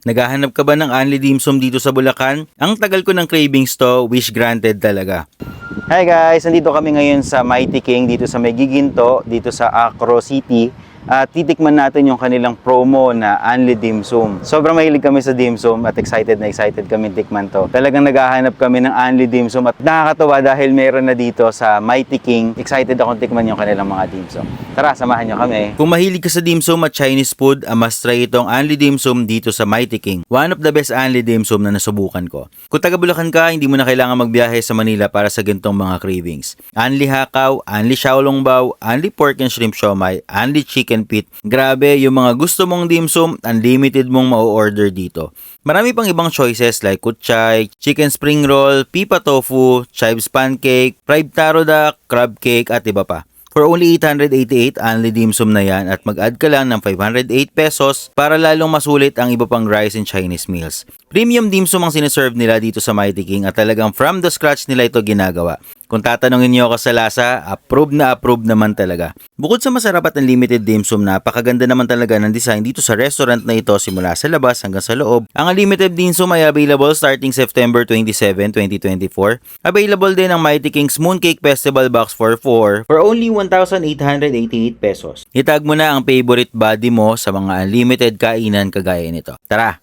Naghahanap ka ba ng Unli Dim Sum dito sa Bulacan? Ang tagal ko ng cravings to, wish granted talaga. Hi guys! Nandito kami ngayon sa Mighty King dito sa May Giginto, dito sa Acro City. At titikman natin yung kanilang promo na Unli Dim Sum. Sobrang mahilig kami sa dim sum at excited na excited kami tikman to. Talagang naghahanap kami ng Unli Dim Sum at nakakatawa dahil meron na dito sa Mighty King. Excited akong tikman yung kanilang mga dim sum. Tara, samahan nyo kami. Kung mahilig ka sa dim sum at Chinese food, must try itong Unli Dim Sum dito sa Mighty King. One of the best Unli Dim Sum na nasubukan ko. Kung taga Bulacan ka, hindi mo na kailangan magbiyahe sa Manila para sa gantong mga cravings. Unli hakaw, Unli xiaolongbao, Unli pork and shrimp siomai, Unli chicken feet. Grabe, yung mga gusto mong dim sum, unlimited mong ma-order dito. Marami pang ibang choices like kutchay, chicken spring roll, pipa tofu, chives pancake, fried taro duck, crab cake at iba pa. For only 888, Unli Dim Sum na yan at mag-add ka lang ng 508 pesos para lalong masulit ang iba pang rice and Chinese meals. Premium dim sum ang sineserve nila dito sa Mighty King at talagang from the scratch nila ito ginagawa. Kung tatanungin niyo ako sa lasa, approve naman talaga. Bukod sa masarap at unlimited dim sum, napakaganda naman talaga ng design dito sa restaurant na ito simula sa labas hanggang sa loob. Ang unlimited dim sum ay available starting September 27, 2024. Available din ang Mighty King's Mooncake Festival Box for 4 for only 1,888 pesos. Itag mo na ang favorite body mo sa mga unlimited kainan kagaya nito. Tara!